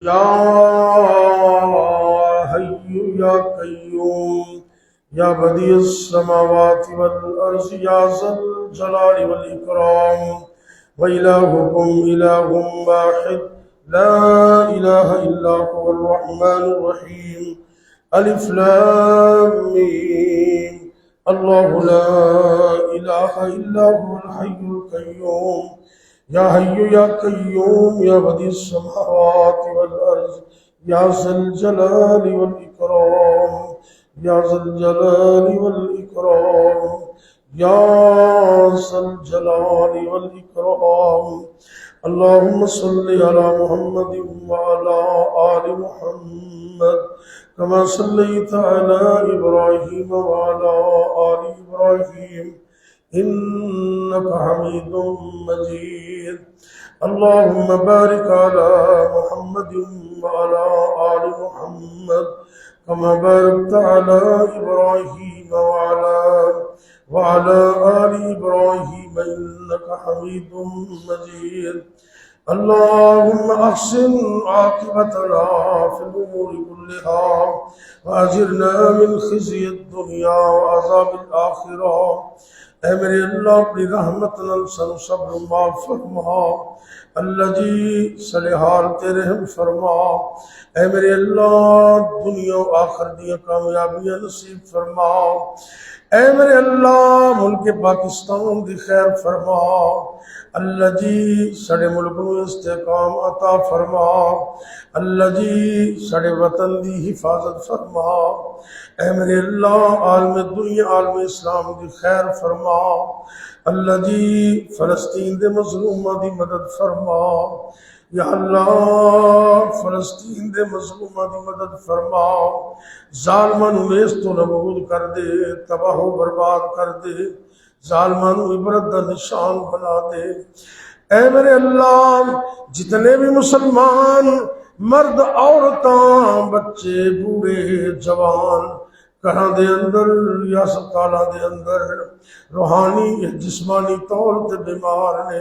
یا حی یا قیوم یا بدیع السماوات والارض یا ذا الجلال والاکرام وإلہکم الہ واحد لا الہ الا هو الرحمن الرحیم الف لام میم اللہ لا الہ الا هو الحی القیوم یا حی یا قیوم یا بدیع السماوات والارض یا ذا الجلال والاکرام یا ذا الجلال والاکرام یا ذا الجلال والاکرام اللہم صلی علی محمد وعلی آل محمد کما صلیت علی ابراہیم وعلی آل ابراہیم إنك حميد مجيد اللهم بارك على محمد وعلى آل محمد كما باركت على إبراهيم وعلى آل إبراهيم إنك حميد مجيد اللهم أحسن عاقبتنا في الأمور كلها وأجرنا من خزي الدنيا وعذاب الآخرة اے میرے اللہ اپنی رحمت نال سن صبر معاف فرما، اللہ جی سڑے حال تے رحم فرما، اے میرے اللہ دنیا و آخر دیا کامیابیاں نصیب فرما، اے میرے اللہ ملک پاکستان دی خیر فرما، اللہ جی سڑے ملک میں استحکام عطا فرما، اللہ جی سڑے وطن دی حفاظت فرما، اے میرے اللہ عالم دنیا عالم اسلام دی خیر فرما، اللہ جی فلسطین دے مظلومہ دی مدد فرما، یا اللہ فلسطین دے مظلومہ دی مدد فرما، ظالمان نیست و نابود کر دے، تباہ و برباد کر دے، ظالمان عبرت دا نشان بنا دے، اے میرے اللہ جتنے بھی مسلمان مرد عورتاں بچے بوڑھے جوان گھراں دے اندر یا ہسپتالاں دے اندر روحانی یا جسمانی طور تے بیمار نے،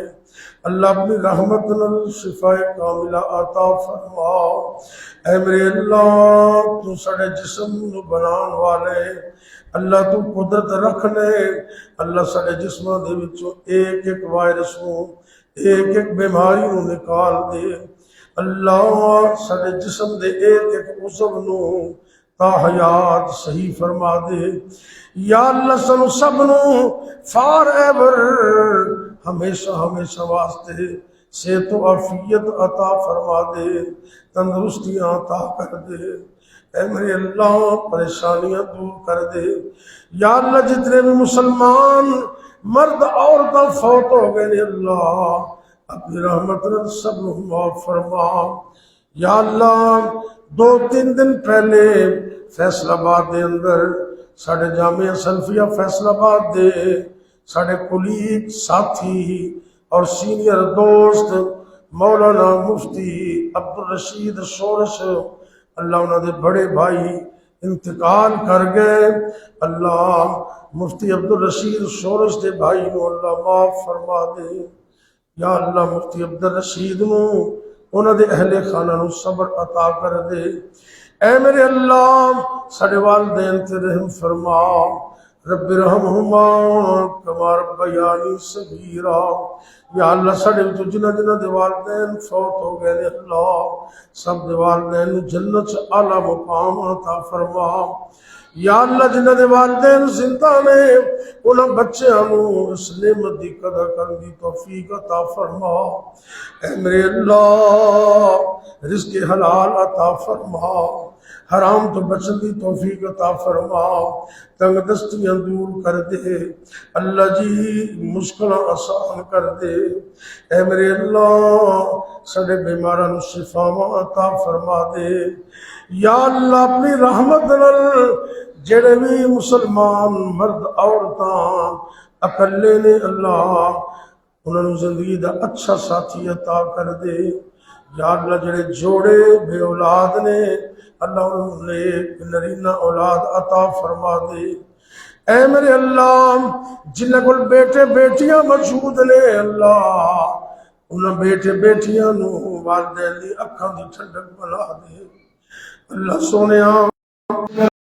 اللہ اپنی رحمت نال شفا کاملہ عطا فرما، اے میرے اللہ تو سڑے جسم نو بنان والے، اللہ تو قدرت رکھنے، اللہ سڑے جسماں دے وچوں ایک ایک وائرس نو ایک ایک بیماری نو نکال دے، اللہ سڑے جسم دے ایک ایک عضو نو تا حیات صحیح فرما دے، یا اللہ سنو سب نو فار ایور ہمیشہ ہمیشہ واسطے صحت و عافیت عطا فرما دے، تندرستیاں عطا کر دے، اے میرے اللہ پریشانیاں دور کر دے، یا اللہ جتنے بھی مسلمان مرد عورتاں فوت ہو گئے اللہ اپنی رحمت نے سب نو معاف فرما، یا اللہ 2-3 دن پہلے فیصل آباد دے اندر ساڑھے جامعہ سلفیہ فیصل آباد دے ساڑھے کلیگ ساتھی اور سینئر دوست مولانا مفتی عبدالرشید شورش اللہ انہوں نے بڑے بھائی انتقال کر گئے، اللہ مفتی عبدالرشید شورش دے بھائی نو اللہ معاف فرما دے، یا اللہ مفتی عبدالرشید نو انہوں دے اہل خانہ نو صبر عطا کر دے، اے میرے اللہ ساڑے والدین تے رحم فرما، رب رحمہما کما ربیانی صغیرا، یا اللہ ساڑے تو جنہ جنہ دے والدین فوت ہو گئے اللہ سب دے والدین جنت اعلیٰ مقام عطا فرما، یا اللہ جنہ دے والدین زندہ نے انہاں بچیاں نو اس نعمت دی قدر کرن دی توفیق عطا فرما، اے میرے اللہ رزق حلال عطا فرما، حرام تو بچن دی توفیق عطا فرما، تنگ دستیاں دور کر دے، اللہ جی مشکلاں آسان کر دے، اے میرے اللہ سڑے بیماراں نو شفا عطا فرما دے، یا اللہ اپنی رحمت نال جڑے بھی مسلمان مرد عورتاں اکلے نے اللہ انہوں نے زندگی دا اچھا ساتھی عطا کر دے، یا اللہ جڑے جوڑے بے اولاد نے اللہ انہوں نے نرینہ اولاد عطا فرما دے، اے میرے اللہ جنہ کو بیٹے بیٹیاں موجود نے اللہ انہاں بیٹے بیٹیاں نو والدین دی اکھاں دی ٹھنڈک بنا دے اللہ سونیا